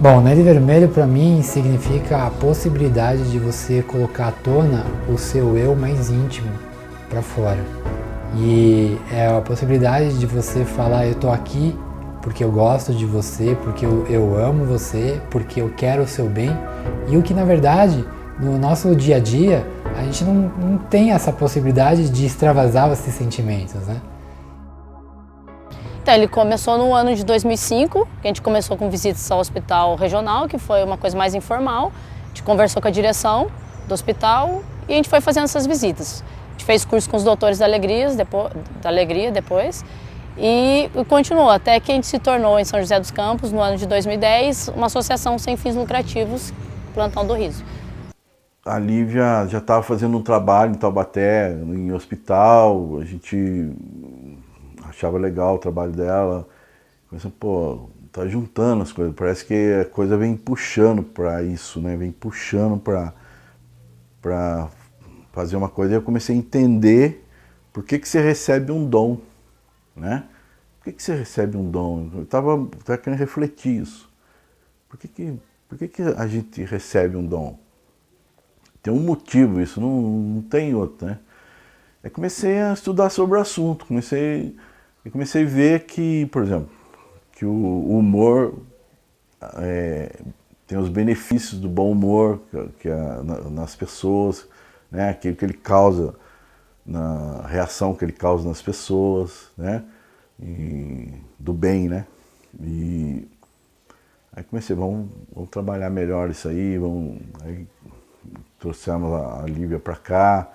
Bom, neve vermelho para mim significa a possibilidade de você colocar à tona o seu eu mais íntimo para fora. E é a possibilidade de você falar: eu tô aqui porque eu gosto de você, porque eu amo você, porque eu quero o seu bem. E o que na verdade, no nosso dia a dia, a gente não tem essa possibilidade de extravasar esses sentimentos, né? Então, ele começou no ano de 2005, que a gente começou com visitas ao hospital regional, que foi uma coisa mais informal. A gente conversou com a direção do hospital e a gente foi fazendo essas visitas. A gente fez curso com os doutores da Alegria depois e continuou, até que a gente se tornou em São José dos Campos, no ano de 2010, uma associação sem fins lucrativos, Plantão do Riso. A Lívia já estava fazendo um trabalho em Taubaté, em hospital, a gente achava legal o trabalho dela. Começou, pô, tá juntando as coisas, parece que a coisa vem puxando para isso, né? Vem puxando para fazer uma coisa. E eu comecei a entender por que você recebe um dom, né? Por que você recebe um dom? Eu tava querendo refletir isso. Por que a gente recebe um dom? Tem um motivo, isso não tem outro, né? Aí comecei a estudar sobre o assunto, comecei a ver que, por exemplo, que o humor tem os benefícios do bom humor nas pessoas, né? Aquilo que ele causa, na reação que ele causa nas pessoas, né? E do bem, né? E aí comecei, vamos trabalhar melhor isso aí, aí trouxemos a Lívia para cá,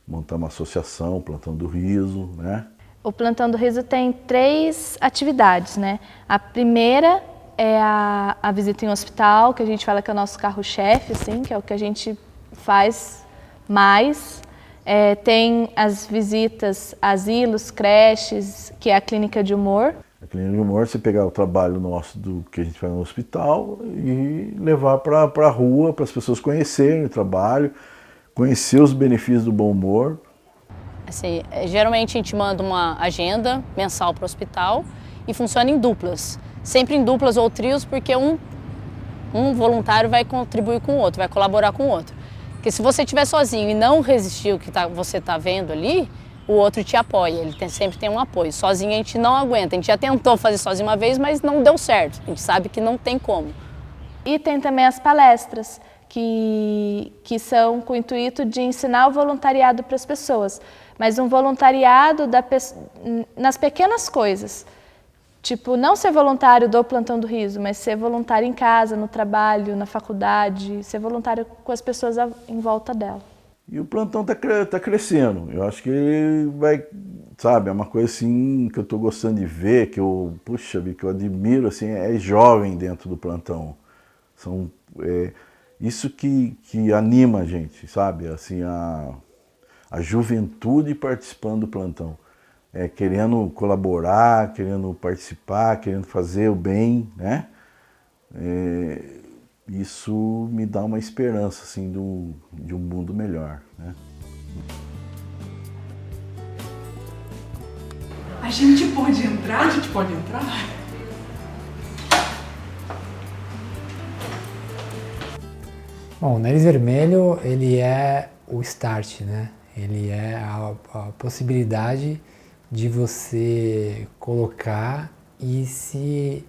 montamos uma associação, Plantão do Riso, né? O Plantão do Riso tem 3 atividades, né? A primeira é a visita em hospital, que a gente fala que é o nosso carro-chefe, assim, que é o que a gente faz mais. Tem as visitas a asilos, creches, que é a clínica de humor. A clínica de humor, você pegar o trabalho nosso do que a gente faz no hospital e levar para a rua, para as pessoas conhecerem o trabalho, conhecer os benefícios do bom humor. Assim, geralmente a gente manda uma agenda mensal para o hospital e funciona em duplas. Sempre em duplas ou trios, porque um voluntário vai contribuir com o outro, vai colaborar com o outro. Porque se você estiver sozinho e não resistir o que você está vendo ali, o outro te apoia, ele sempre tem um apoio. Sozinho a gente não aguenta, a gente já tentou fazer sozinho uma vez, mas não deu certo. A gente sabe que não tem como. E tem também as palestras, que são com o intuito de ensinar o voluntariado para as pessoas. Mas um voluntariado nas pequenas coisas. Tipo, não ser voluntário do Plantão do Riso, mas ser voluntário em casa, no trabalho, na faculdade, ser voluntário com as pessoas em volta dela. E o plantão tá crescendo. Eu acho que ele vai, sabe, é uma coisa assim que eu estou gostando de ver, que eu, puxa, que eu admiro, assim, é jovem dentro do plantão. Isso que anima a gente, sabe? Assim, a juventude participando do plantão. Querendo colaborar, querendo participar, querendo fazer o bem, né? Isso me dá uma esperança, assim, de um mundo melhor, né? A gente pode entrar? A gente pode entrar? Bom, o Nariz Vermelho, ele é o start, né? Ele é a possibilidade de você colocar e se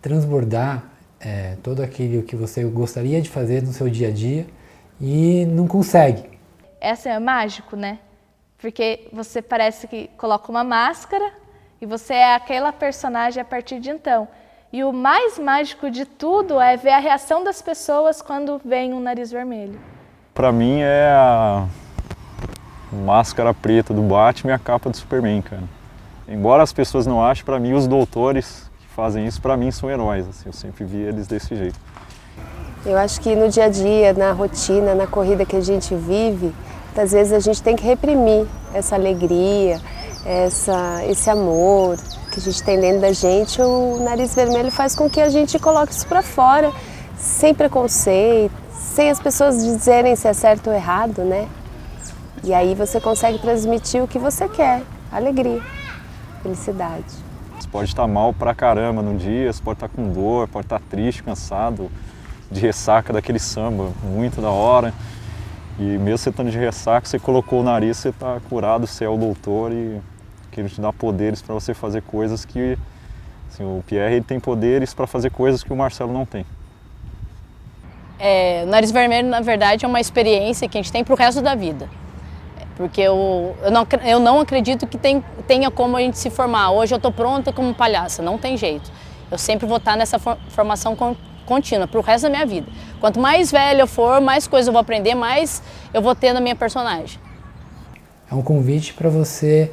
transbordar todo aquilo que você gostaria de fazer no seu dia a dia e não consegue. Essa é mágico, né? Porque você parece que coloca uma máscara e você é aquela personagem a partir de então. E o mais mágico de tudo é ver a reação das pessoas quando vem um Nariz Vermelho. Para mim é a máscara preta do Batman e a capa do Superman, cara. Embora as pessoas não achem, para mim os doutores que fazem isso, para mim são heróis. Assim, eu sempre vi eles desse jeito. Eu acho que no dia a dia, na rotina, na corrida que a gente vive, muitas vezes a gente tem que reprimir essa alegria, esse amor que a gente tem dentro da gente. O Nariz Vermelho faz com que a gente coloque isso para fora, sem preconceito, sem as pessoas dizerem se é certo ou errado, né? E aí você consegue transmitir o que você quer, alegria, felicidade. Você pode estar mal pra caramba num dia, você pode estar com dor, pode estar triste, cansado, de ressaca daquele samba, muito da hora. E mesmo você estando de ressaca, você colocou o nariz, você está curado, você é o doutor e que ele te dá poderes para você fazer coisas que... Assim, o Pierre ele tem poderes para fazer coisas que o Marcelo não tem. O Nariz Vermelho, na verdade, é uma experiência que a gente tem para o resto da vida. Porque eu não acredito que tenha como a gente se formar. Hoje eu estou pronta como palhaça, não tem jeito. Eu sempre vou estar nessa formação contínua para o resto da minha vida. Quanto mais velha eu for, mais coisas eu vou aprender, mais eu vou ter na minha personagem. É um convite para você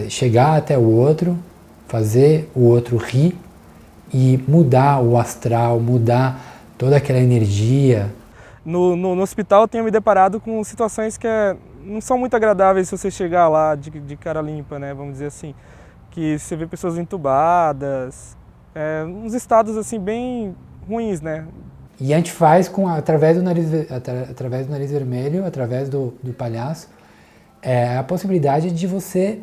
chegar até o outro, fazer o outro rir e mudar o astral, mudar toda aquela energia. No hospital eu tenho me deparado com situações que não são muito agradáveis se você chegar lá de cara limpa, né, vamos dizer assim. Que você vê pessoas entubadas, uns estados assim bem ruins, né. E a gente faz através do nariz vermelho, através do palhaço, a possibilidade de você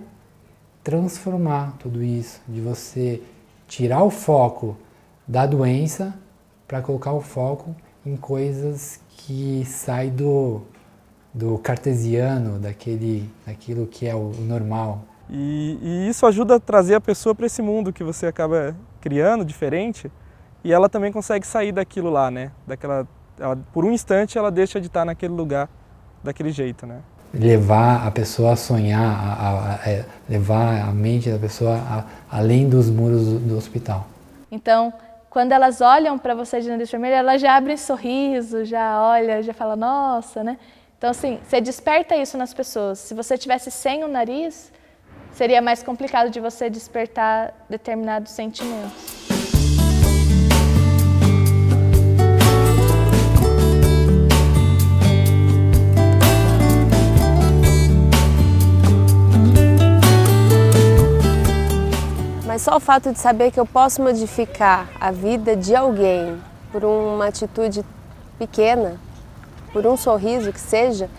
transformar tudo isso, de você tirar o foco da doença para colocar o foco em coisas que saem do cartesiano, daquilo que é o normal. E isso ajuda a trazer a pessoa para esse mundo que você acaba criando, diferente, e ela também consegue sair daquilo lá, né? Por um instante ela deixa de estar naquele lugar, daquele jeito, né? Levar a pessoa a sonhar, levar a mente da pessoa além dos muros do hospital. Então, quando elas olham para você de nariz vermelho, elas já abrem sorriso, já olha, já fala, nossa, né? Então, assim, você desperta isso nas pessoas. Se você tivesse sem o nariz, seria mais complicado de você despertar determinados sentimentos. Mas só o fato de saber que eu posso modificar a vida de alguém por uma atitude pequena, por um sorriso que seja,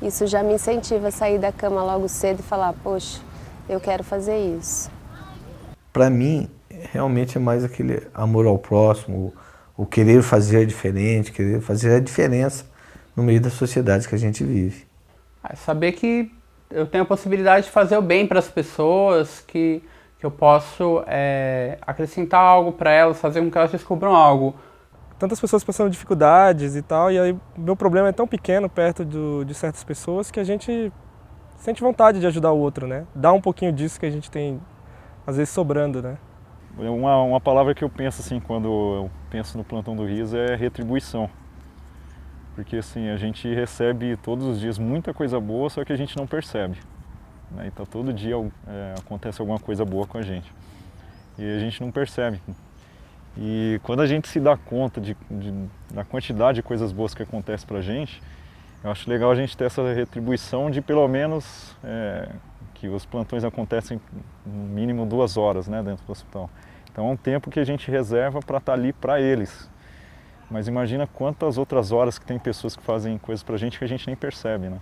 isso já me incentiva a sair da cama logo cedo e falar, poxa, eu quero fazer isso. Para mim, realmente é mais aquele amor ao próximo, o querer fazer diferente, querer fazer a diferença no meio da sociedade que a gente vive. Saber que eu tenho a possibilidade de fazer o bem para as pessoas, que eu posso acrescentar algo para elas, fazer com que elas descubram algo. Tantas pessoas passando dificuldades e tal, e aí meu problema é tão pequeno perto de certas pessoas que a gente sente vontade de ajudar o outro, né? Dá um pouquinho disso que a gente tem, às vezes, sobrando, né? Uma palavra que eu penso assim, quando eu penso no Plantão do Riso, é retribuição. Porque assim, a gente recebe todos os dias muita coisa boa, só que a gente não percebe, né? Então todo dia acontece alguma coisa boa com a gente e a gente não percebe. E quando a gente se dá conta da quantidade de coisas boas que acontecem pra gente, eu acho legal a gente ter essa retribuição de pelo menos que os plantões acontecem no mínimo 2 horas, né, dentro do hospital. Então é um tempo que a gente reserva para estar ali para eles. Mas imagina quantas outras horas que tem pessoas que fazem coisas pra gente que a gente nem percebe, né?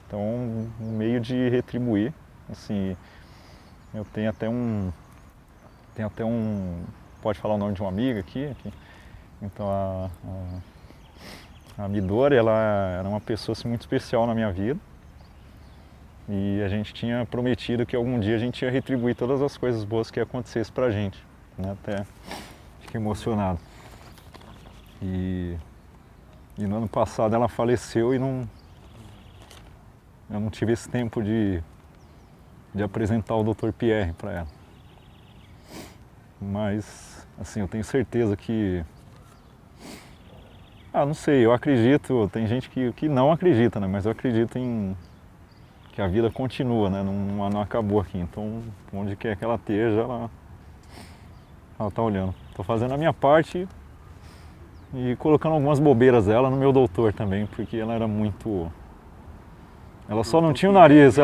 Então um meio de retribuir, assim, eu tenho até um, pode falar o nome de uma amiga aqui. Então a Midori, ela era uma pessoa assim, muito especial na minha vida. E a gente tinha prometido que algum dia a gente ia retribuir todas as coisas boas que acontecessem pra gente, né? Até fiquei emocionado. E no ano passado ela faleceu e eu não tive esse tempo de apresentar o Dr. Pierre para ela. Mas, assim, eu tenho certeza que... não sei, eu acredito, tem gente que não acredita, né? Mas eu acredito que a vida continua, né? Não acabou aqui. Então, onde quer que ela esteja, ela tá olhando. Estou fazendo a minha parte e colocando algumas bobeiras dela no meu doutor também, porque ela era muito... Ela só não tinha o nariz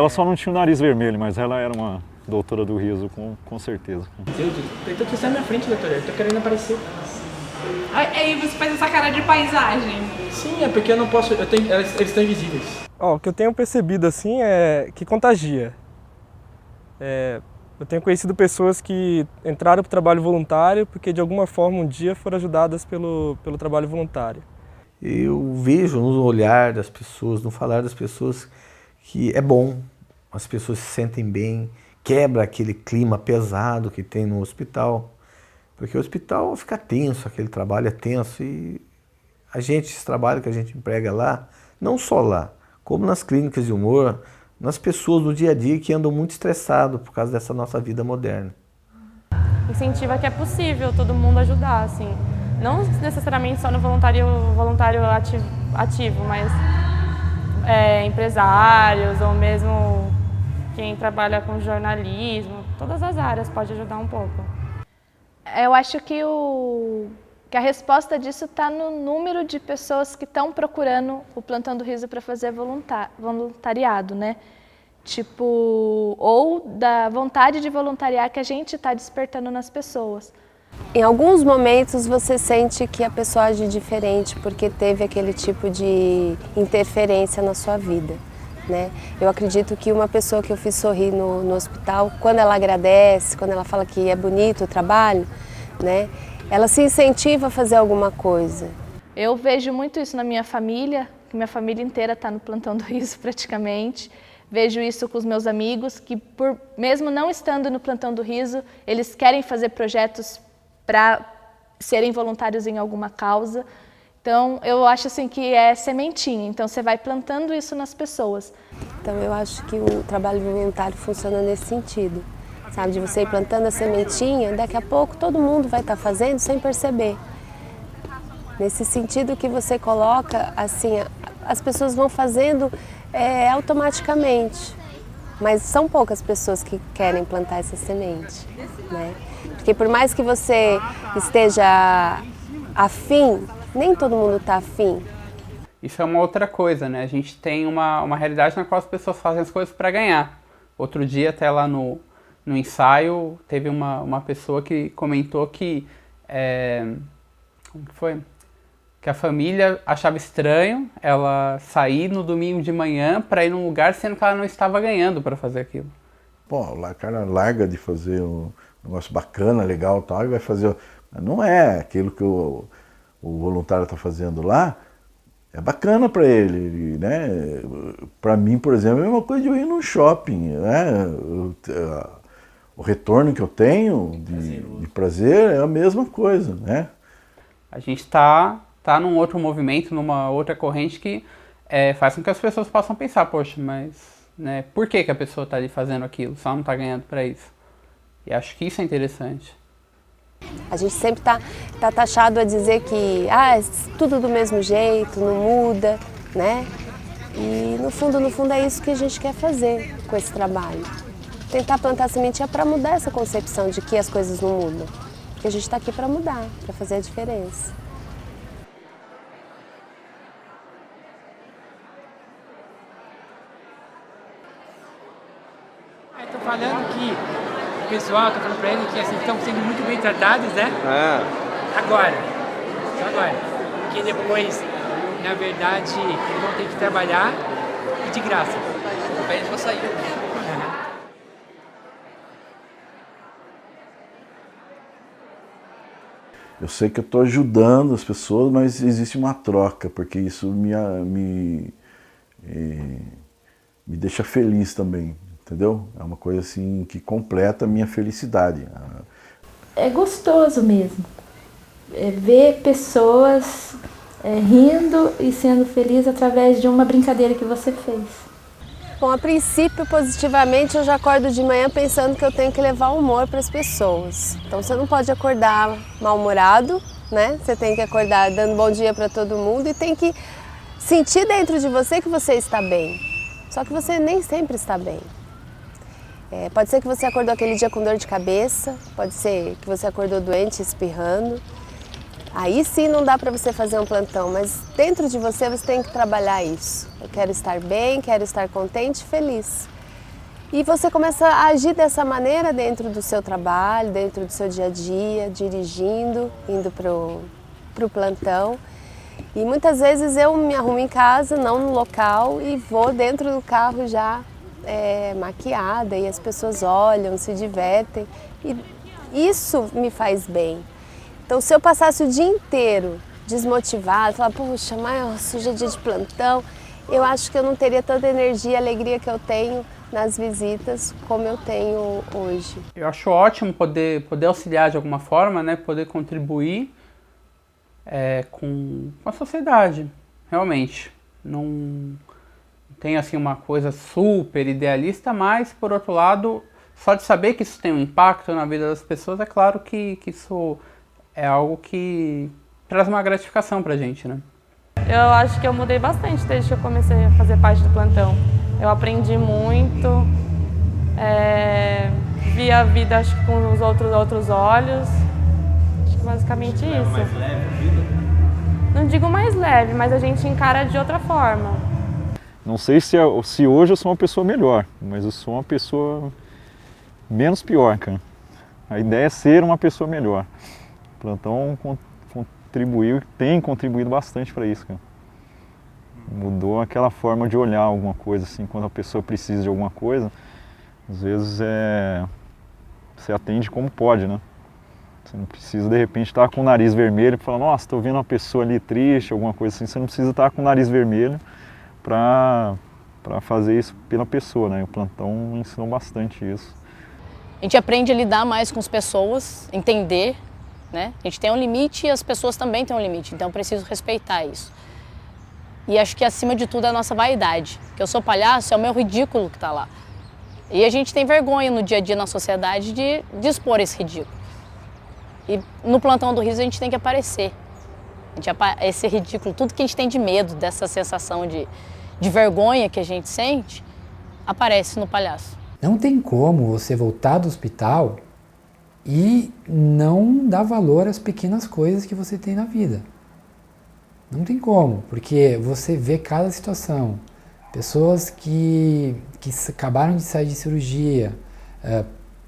vermelho, mas ela era uma doutora do riso, com certeza. Tenta testar na minha frente, doutora, eu tô querendo aparecer. Aí você faz essa cara de paisagem. Sim, é porque eu não posso, eles estão invisíveis. O que eu tenho percebido assim é que contagia. Eu tenho conhecido pessoas que entraram para o trabalho voluntário porque de alguma forma um dia foram ajudadas pelo trabalho voluntário. Eu vejo no olhar das pessoas, no falar das pessoas, que é bom, as pessoas se sentem bem, quebra aquele clima pesado que tem no hospital, porque o hospital fica tenso, aquele trabalho é tenso e esse trabalho que a gente emprega lá, não só lá, como nas clínicas de humor, nas pessoas do dia a dia que andam muito estressados por causa dessa nossa vida moderna. Incentiva que é possível todo mundo ajudar, assim. Não necessariamente só no voluntário ativo, mas empresários ou mesmo quem trabalha com jornalismo, todas as áreas pode ajudar um pouco. Eu acho que a resposta disso está no número de pessoas que estão procurando o Plantão do Riso para fazer voluntariado, né? Ou da vontade de voluntariar que a gente está despertando nas pessoas. Em alguns momentos você sente que a pessoa age diferente porque teve aquele tipo de interferência na sua vida, né? Eu acredito que uma pessoa que eu fiz sorrir no hospital, quando ela agradece, quando ela fala que é bonito o trabalho, né? Ela se incentiva a fazer alguma coisa. Eu vejo muito isso na minha família, que minha família inteira está no Plantão do Riso praticamente. Vejo isso com os meus amigos, que mesmo não estando no Plantão do Riso, eles querem fazer projetos para serem voluntários em alguma causa. Então, eu acho assim que é sementinha, então você vai plantando isso nas pessoas. Então, eu acho que o trabalho voluntário funciona nesse sentido, sabe? De você ir plantando a sementinha, daqui a pouco todo mundo vai estar fazendo sem perceber. Nesse sentido que você coloca, assim, as pessoas vão fazendo automaticamente, mas são poucas pessoas que querem plantar essa semente, né? Porque por mais que você esteja afim, nem todo mundo está afim. Isso é uma outra coisa, né? A gente tem uma realidade na qual as pessoas fazem as coisas para ganhar. Outro dia, até lá no ensaio, teve uma pessoa que comentou que... como que foi? Que a família achava estranho ela sair no domingo de manhã para ir num lugar sendo que ela não estava ganhando para fazer aquilo. Pô, o cara larga de fazer um negócio bacana, legal e tal, e vai fazer... Não é aquilo que o voluntário está fazendo lá, é bacana para ele, né? Para mim, por exemplo, é a mesma coisa de eu ir num shopping, né? O retorno que eu tenho de prazer é a mesma coisa, né? A gente está num outro movimento, numa outra corrente que faz com que as pessoas possam pensar, poxa, mas né, por que a pessoa está ali fazendo aquilo, se ela não está ganhando para isso? E acho que isso é interessante. A gente sempre tá taxado a dizer que tudo do mesmo jeito, não muda, né? E no fundo é isso que a gente quer fazer com esse trabalho. Tentar plantar sementinha para mudar essa concepção de que as coisas não mudam. Porque a gente está aqui para mudar, para fazer a diferença. Estou falando que o pessoal, estou falando para eles que assim, estão sendo muito bem tratados, né? Agora, só agora. Porque depois, na verdade, eles vão ter que trabalhar e de graça. Aí eles vão sair. Eu sei que eu estou ajudando as pessoas, mas existe uma troca, porque isso me deixa feliz também, entendeu? É uma coisa assim que completa a minha felicidade. É gostoso mesmo, ver pessoas rindo e sendo felizes através de uma brincadeira que você fez. Bom, a princípio, positivamente, eu já acordo de manhã pensando que eu tenho que levar humor para as pessoas. Então você não pode acordar mal-humorado, né? Você tem que acordar dando bom dia para todo mundo e tem que sentir dentro de você que você está bem. Só que você nem sempre está bem. Pode ser que você acordou aquele dia com dor de cabeça, pode ser que você acordou doente, espirrando. Aí sim não dá para você fazer um plantão, mas dentro de você tem que trabalhar isso. Eu quero estar bem, quero estar contente, feliz. E você começa a agir dessa maneira dentro do seu trabalho, dentro do seu dia a dia, dirigindo, indo pro plantão. E muitas vezes eu me arrumo em casa, não no local, e vou dentro do carro já maquiada, e as pessoas olham, se divertem. E isso me faz bem. Então, se eu passasse o dia inteiro desmotivado, falar, puxa, mas hoje é dia de plantão, eu acho que eu não teria tanta energia e alegria que eu tenho nas visitas como eu tenho hoje. Eu acho ótimo poder auxiliar de alguma forma, né? Poder contribuir com a sociedade, realmente. Não tem assim uma coisa super idealista, mas, por outro lado, só de saber que isso tem um impacto na vida das pessoas, é claro que isso é algo que traz uma gratificação pra gente, né? Eu acho que eu mudei bastante desde que eu comecei a fazer parte do plantão. Eu aprendi muito, vi a vida acho que com os outros olhos. Acho que basicamente isso. Mais leve a vida? Não digo mais leve, mas a gente encara de outra forma. Não sei se hoje eu sou uma pessoa melhor, mas eu sou uma pessoa menos pior, cara. A ideia é ser uma pessoa melhor. O plantão tem contribuído bastante para isso, cara. Mudou aquela forma de olhar alguma coisa, assim, quando a pessoa precisa de alguma coisa, às vezes você atende como pode, né? Você não precisa, de repente, estar com o nariz vermelho e falar, nossa, estou vendo uma pessoa ali triste, alguma coisa assim. Você não precisa estar com o nariz vermelho para fazer isso pela pessoa, né? O plantão ensinou bastante isso. A gente aprende a lidar mais com as pessoas, entender, né? A gente tem um limite e as pessoas também têm um limite, então eu preciso respeitar isso. E acho que acima de tudo é a nossa vaidade. Que eu sou palhaço, é o meu ridículo que está lá. E a gente tem vergonha no dia a dia na sociedade de expor esse ridículo. E no plantão do riso a gente tem que aparecer. Esse ridículo, tudo que a gente tem de medo, dessa sensação de vergonha que a gente sente, aparece no palhaço. Não tem como você voltar do hospital e não dar valor às pequenas coisas que você tem na vida. Não tem como, porque você vê cada situação. Pessoas que acabaram de sair de cirurgia,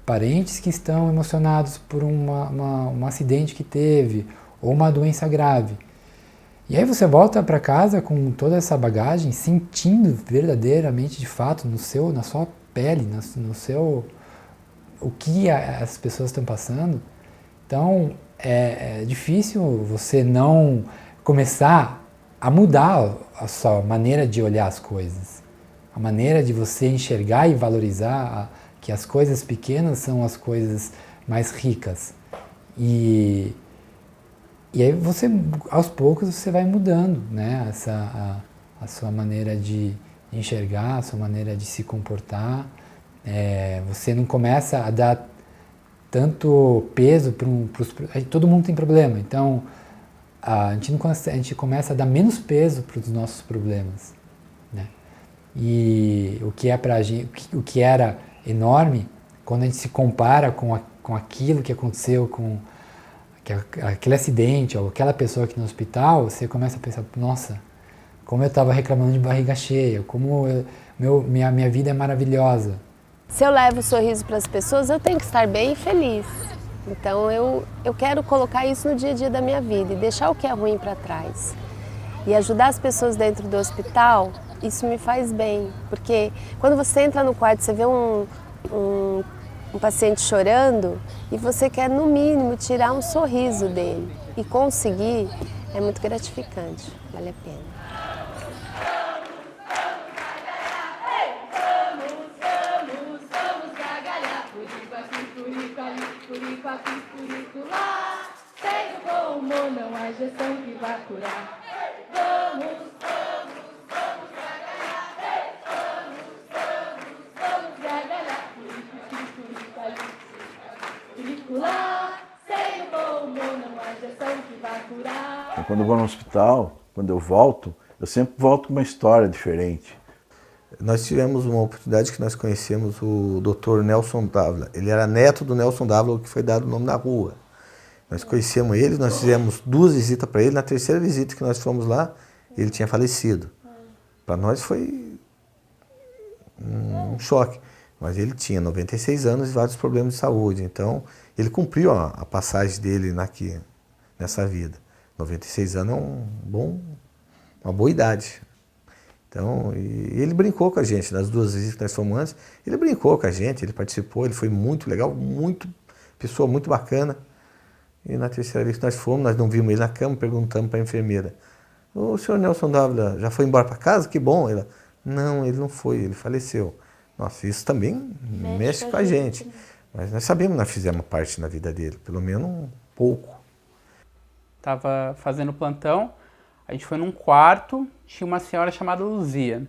parentes que estão emocionados por um acidente que teve, ou uma doença grave. E aí você volta para casa com toda essa bagagem, sentindo verdadeiramente, de fato, na sua pele, o que as pessoas estão passando. Então, é difícil você não começar a mudar a sua maneira de olhar as coisas. A maneira de você enxergar e valorizar que as coisas pequenas são as coisas mais ricas. E aí você, aos poucos, você vai mudando, né? A sua maneira de enxergar, a sua maneira de se comportar. Você não começa a dar tanto peso todo mundo tem problema, então a gente começa a dar menos peso para os nossos problemas, né? E o que era enorme, quando a gente se compara com aquilo que aconteceu, com aquele acidente ou aquela pessoa aqui no hospital, você começa a pensar, nossa, como eu estava reclamando de barriga cheia, como minha vida é maravilhosa. Se eu levo o sorriso para as pessoas, eu tenho que estar bem e feliz. Então eu quero colocar isso no dia a dia da minha vida e deixar o que é ruim para trás. E ajudar as pessoas dentro do hospital, isso me faz bem. Porque quando você entra no quarto, você vê um paciente chorando e você quer, no mínimo, tirar um sorriso dele. E conseguir é muito gratificante, vale a pena. Sem o pulmão não há injeção que vai curar. Vamos gargalhar. Sem o pulmão não há injeção que vai curar. Quando eu vou no hospital, quando eu volto, eu sempre volto com uma história diferente. Nós tivemos uma oportunidade que nós conhecemos o Dr. Nelson Dávila. Ele era neto do Nelson Dávila, que foi dado o nome da rua. Nós conhecemos ele, nós fizemos 2 visitas para ele. Na terceira visita que nós fomos lá, ele tinha falecido. Para nós foi um choque. Mas ele tinha 96 anos e vários problemas de saúde. Então, ele cumpriu a passagem dele nessa vida. 96 anos é uma boa idade. Então, e ele brincou com a gente, nas 2 visitas que nós fomos antes, ele brincou com a gente, ele participou, ele foi muito legal, pessoa muito bacana. E na terceira vez que nós fomos, nós não vimos ele na cama, perguntamos para a enfermeira, o senhor Nelson Dávila já foi embora para casa? Que bom. Ela, não, ele não foi, ele faleceu. Nossa, isso também mexe com a gente. Mas nós sabemos que nós fizemos parte na vida dele, pelo menos um pouco. Estava fazendo plantão, a gente foi num quarto, tinha uma senhora chamada Luzia.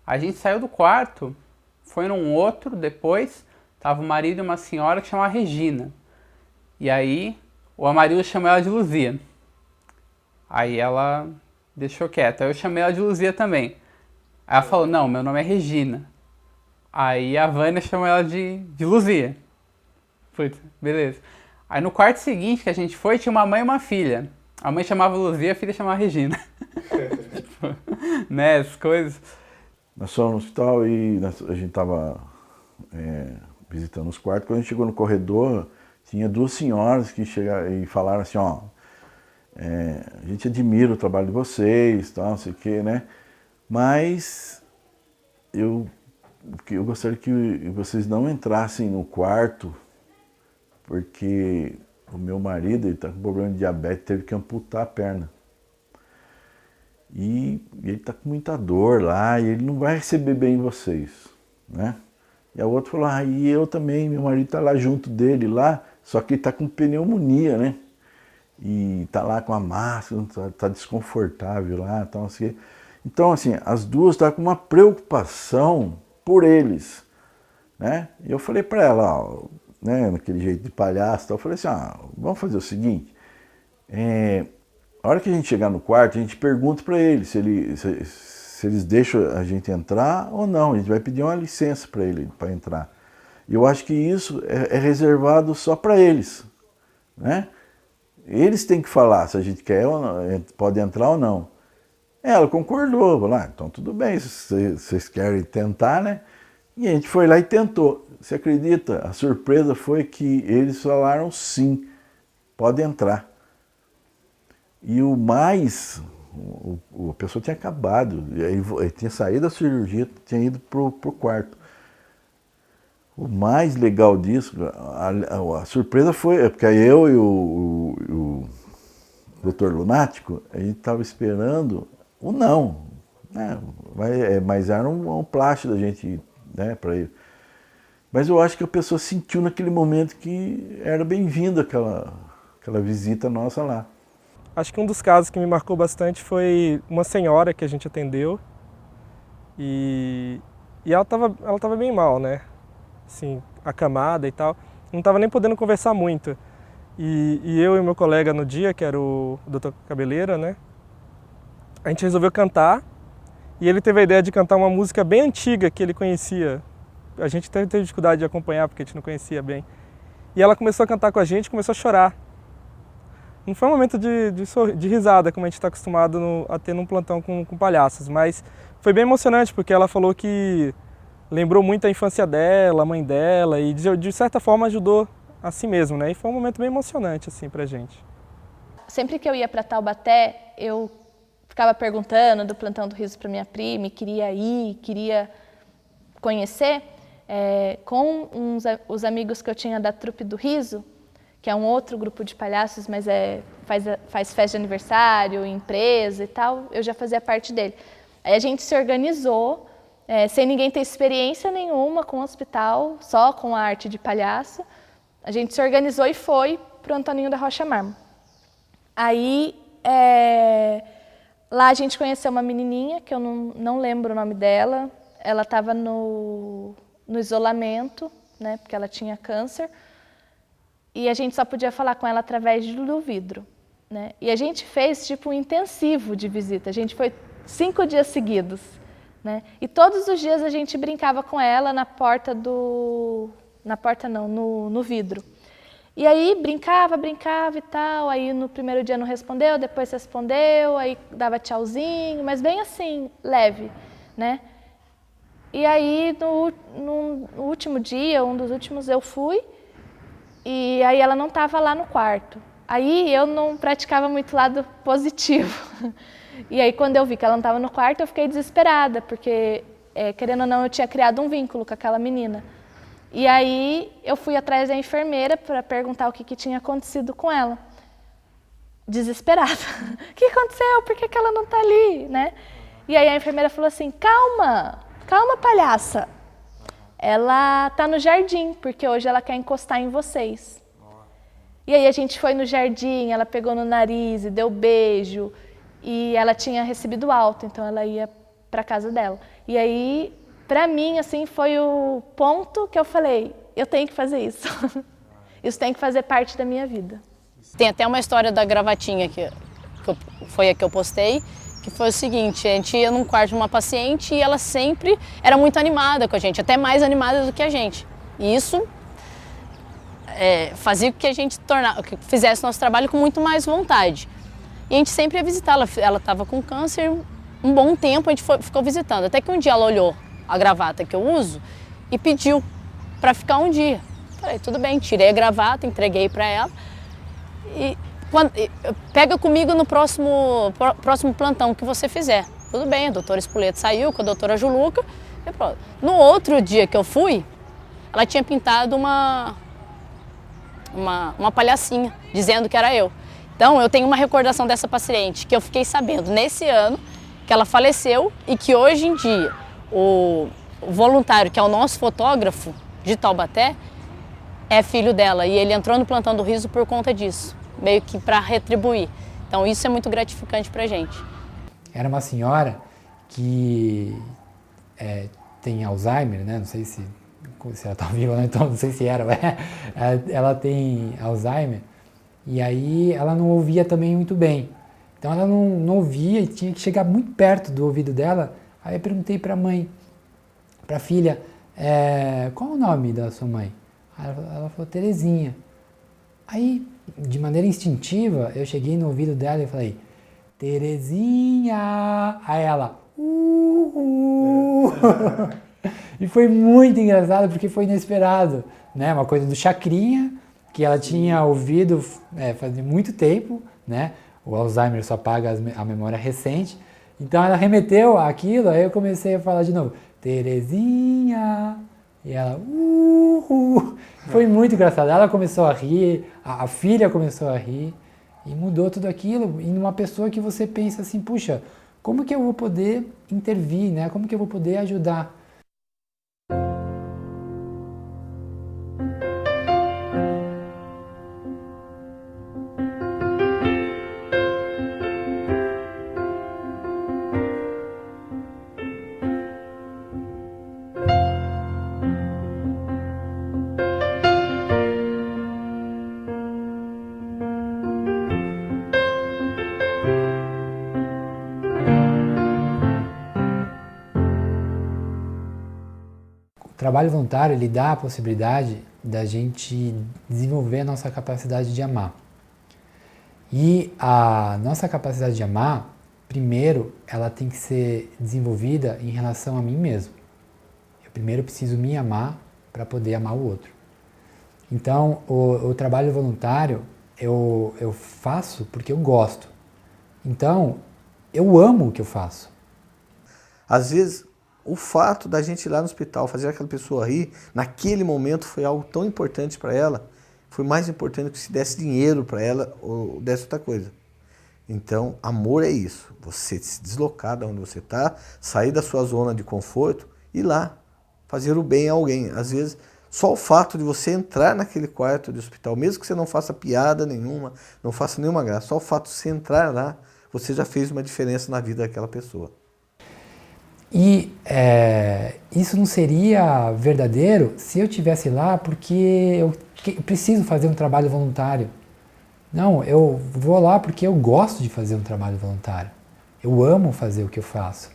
A gente saiu do quarto, foi num outro, depois estava o marido e uma senhora que chamava Regina. E aí o Amarildo chamou ela de Luzia. Aí ela deixou quieta, aí eu chamei ela de Luzia também. Aí ela falou, não, meu nome é Regina. Aí a Vânia chamou ela de Luzia. Putz, beleza. Aí no quarto seguinte que a gente foi, tinha uma mãe e uma filha. A mãe chamava Luzia, a filha chamava Regina. Tipo, né, as coisas. Nós fomos no hospital e a gente estava visitando os quartos. Quando a gente chegou no corredor, tinha 2 senhoras que chegaram e falaram assim, ó, a gente admira o trabalho de vocês, tal, não sei o quê, né? Mas eu gostaria que vocês não entrassem no quarto, porque o meu marido está com problema de diabetes, teve que amputar a perna. E ele está com muita dor lá, e ele não vai receber bem vocês, né? E a outra falou, e eu também, meu marido está lá junto dele, lá, só que ele está com pneumonia, né? E está lá com a máscara, está desconfortável lá, tal, assim. Então, assim, as duas estavam com uma preocupação por eles, né? E eu falei para ela, ó, né, naquele jeito de palhaço, eu falei assim, vamos fazer o seguinte, a hora que a gente chegar no quarto, a gente pergunta para eles se eles deixam a gente entrar ou não, a gente vai pedir uma licença para ele para entrar. E eu acho que isso é reservado só para eles, né? Eles têm que falar se a gente quer ou não, pode entrar ou não. Ela concordou, falou, então tudo bem, se vocês querem tentar, né? E a gente foi lá e tentou. Você acredita? A surpresa foi que eles falaram sim, pode entrar. E o mais, a pessoa tinha acabado, ele tinha saído da cirurgia, tinha ido pro quarto. O mais legal disso, a surpresa foi, porque eu e o Dr. Lunático, a gente estava esperando o não, né? Mas era um plástico da gente, né, para ele. Mas eu acho que a pessoa sentiu naquele momento que era bem-vinda aquela visita nossa lá. Acho que um dos casos que me marcou bastante foi uma senhora que a gente atendeu e ela tava bem mal, né? Assim, acamada e tal. não estava nem podendo conversar muito. E eu e meu colega no dia, que era o Dr. Cabeleira, né? A gente resolveu cantar e ele teve a ideia de cantar uma música bem antiga que ele conhecia. A gente até teve dificuldade de acompanhar porque a gente não conhecia bem. E ela começou a cantar com a gente, começou a chorar. Não foi um momento de risada, como a gente está acostumado a ter num plantão com palhaços, mas foi bem emocionante porque ela falou que lembrou muito a infância dela, a mãe dela e de certa forma ajudou a si mesmo, né? E foi um momento bem emocionante assim pra gente. Sempre que eu ia para Taubaté, eu ficava perguntando do Plantão do Riso para minha prima, e queria ir, queria conhecer, com os amigos que eu tinha da Trupe do Riso, que é um outro grupo de palhaços, mas faz festa de aniversário, empresa e tal, eu já fazia parte dele. Aí a gente se organizou, sem ninguém ter experiência nenhuma com o hospital, só com a arte de palhaço. A gente se organizou e foi para o Antoninho da Rocha Marmo. Aí, lá a gente conheceu uma menininha, que eu não lembro o nome dela. Ela estava no isolamento, né, porque ela tinha câncer. E a gente só podia falar com ela através do vidro, né? E a gente fez tipo um intensivo de visita. A gente foi 5 dias seguidos, né? E todos os dias a gente brincava com ela na porta no vidro. E aí brincava e tal, aí no primeiro dia não respondeu, depois respondeu, aí dava tchauzinho, mas bem assim, leve, né? E aí no último dia, um dos últimos, eu fui, e aí ela não estava lá no quarto. Aí eu não praticava muito lado positivo. E aí quando eu vi que ela não estava no quarto, eu fiquei desesperada, porque querendo ou não, eu tinha criado um vínculo com aquela menina. E aí eu fui atrás da enfermeira para perguntar o que tinha acontecido com ela. Desesperada. O que aconteceu? Por que ela não está ali, né? E aí a enfermeira falou assim, calma, palhaça. Ela está no jardim, porque hoje ela quer encostar em vocês. E aí a gente foi no jardim, ela pegou no nariz e deu beijo. E ela tinha recebido alta, então ela ia para casa dela. E aí, para mim, assim, foi o ponto que eu falei, eu tenho que fazer isso. Isso tem que fazer parte da minha vida. Tem até uma história da gravatinha que foi a que eu postei, que foi o seguinte, a gente ia num quarto de uma paciente e ela sempre era muito animada com a gente, até mais animada do que a gente. E isso fazia com que a gente fizesse nosso trabalho com muito mais vontade. E a gente sempre ia visitá-la. Ela estava com câncer, um bom tempo a gente ficou visitando. Até que um dia ela olhou a gravata que eu uso e pediu para ficar um dia. Falei, tudo bem, tirei a gravata, entreguei para ela. E pega comigo no próximo plantão que você fizer. Tudo bem, a doutora Spoleto saiu com a doutora Juluca. E pronto. No outro dia que eu fui, ela tinha pintado uma palhacinha, dizendo que era eu. Então, eu tenho uma recordação dessa paciente, que eu fiquei sabendo nesse ano que ela faleceu e que hoje em dia o voluntário, que é o nosso fotógrafo de Taubaté, é filho dela e ele entrou no Plantão do Riso por conta disso, meio que para retribuir. Então, isso é muito gratificante pra gente. Era uma senhora que tem Alzheimer, né? Não sei se ela está viva, né? Então não sei se era. Ela tem Alzheimer. E aí ela não ouvia também muito bem. Então ela não ouvia e tinha que chegar muito perto do ouvido dela. Aí eu perguntei para a mãe, para a filha, qual o nome da sua mãe? Ela falou, Terezinha. Aí, de maneira instintiva, eu cheguei no ouvido dela e falei, Terezinha! Aí ela, E foi muito engraçado porque foi inesperado, né? Uma coisa do Chacrinha, que ela tinha ouvido fazia muito tempo, né? O Alzheimer só apaga a memória recente. Então ela remeteu àquilo, aí eu comecei a falar de novo, Terezinha, e ela, Foi muito engraçado. Ela começou a rir, a filha começou a rir, e mudou tudo aquilo em uma pessoa que você pensa assim, puxa, como que eu vou poder intervir, né? Como que eu vou poder ajudar? trabalho voluntário, ele dá a possibilidade da gente desenvolver a nossa capacidade de amar. E a nossa capacidade de amar, primeiro, ela tem que ser desenvolvida em relação a mim mesmo. Eu primeiro preciso me amar para poder amar o outro. Então, o trabalho voluntário eu faço porque eu gosto. Então, eu amo o que eu faço. Às vezes, o fato da gente ir lá no hospital, fazer aquela pessoa rir, naquele momento foi algo tão importante para ela, foi mais importante que se desse dinheiro para ela ou desse outra coisa. Então, amor é isso, você se deslocar de onde você está, sair da sua zona de conforto e ir lá, fazer o bem a alguém. Às vezes, só o fato de você entrar naquele quarto de hospital, mesmo que você não faça piada nenhuma, não faça nenhuma graça, só o fato de você entrar lá, você já fez uma diferença na vida daquela pessoa. E isso não seria verdadeiro se eu estivesse lá porque eu preciso fazer um trabalho voluntário. Não, eu vou lá porque eu gosto de fazer um trabalho voluntário. Eu amo fazer o que eu faço.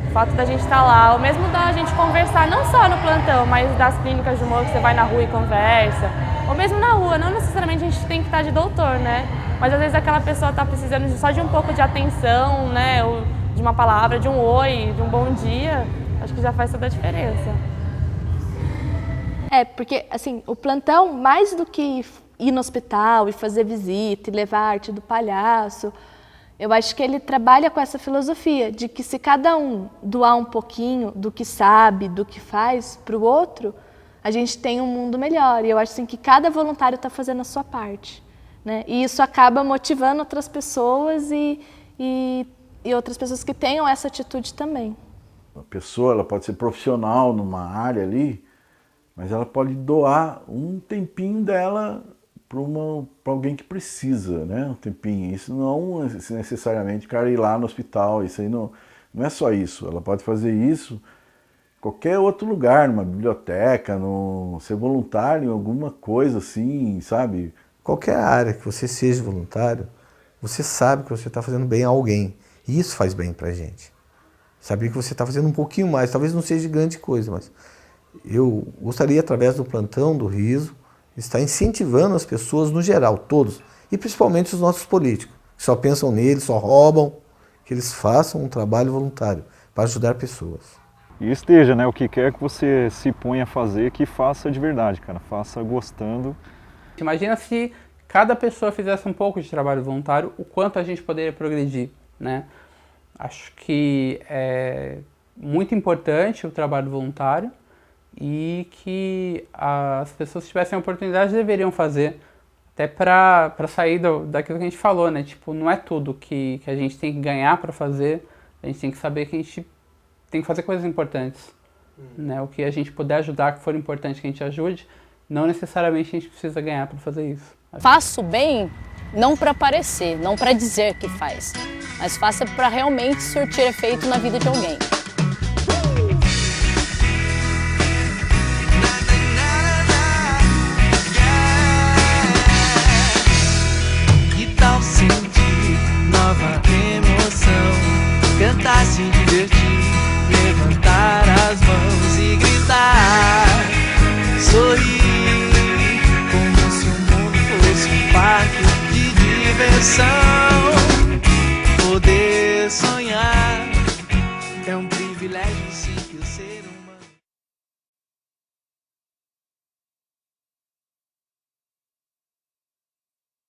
O fato da gente estar lá, ou mesmo da gente conversar, não só no plantão, mas das clínicas de humor que você vai na rua e conversa, ou mesmo na rua, não necessariamente a gente tem que estar de doutor, né? Mas às vezes aquela pessoa está precisando só de um pouco de atenção, né? Ou de uma palavra, de um oi, de um bom dia, acho que já faz toda a diferença. Porque assim, o plantão, mais do que ir no hospital e fazer visita e levar a arte do palhaço, eu acho que ele trabalha com essa filosofia de que se cada um doar um pouquinho do que sabe, do que faz para o outro, a gente tem um mundo melhor. E eu acho assim, que cada voluntário está fazendo a sua parte, né? E isso acaba motivando outras pessoas e outras pessoas que tenham essa atitude também. A pessoa ela pode ser profissional numa área ali, mas ela pode doar um tempinho dela para alguém que precisa, né? Um tempinho. Isso não necessariamente o cara ir lá no hospital, isso aí não é só isso. Ela pode fazer isso em qualquer outro lugar, numa biblioteca, ser voluntário em alguma coisa assim, sabe? Qualquer área que você seja voluntário, você sabe que você está fazendo bem a alguém. E isso faz bem pra gente. Saber que você está fazendo um pouquinho mais, talvez não seja grande coisa, mas eu gostaria, através do plantão do Riso, estar incentivando as pessoas no geral, todos, e principalmente os nossos políticos, que só pensam neles, só roubam, que eles façam um trabalho voluntário para ajudar pessoas. E esteja, né, o que quer que você se ponha a fazer, que faça de verdade, cara, faça gostando. Imagina se cada pessoa fizesse um pouco de trabalho voluntário, o quanto a gente poderia progredir, né? Acho que é muito importante o trabalho voluntário e que as pessoas que tivessem a oportunidade deveriam fazer, até para sair daquilo que a gente falou, né? Tipo, não é tudo que a gente tem que ganhar para fazer, a gente tem que saber que a gente tem que fazer coisas importantes, né? O que a gente puder ajudar, que for importante que a gente ajude, não necessariamente a gente precisa ganhar para fazer isso. Faço bem não para parecer, não para dizer que faz, mas faça para realmente surtir efeito na vida de alguém. Que tal sentir nova emoção, cantar, se divertir, levantar as mãos e gritar, sorrir, como se o mundo fosse um parque de diversão, poder sonhar.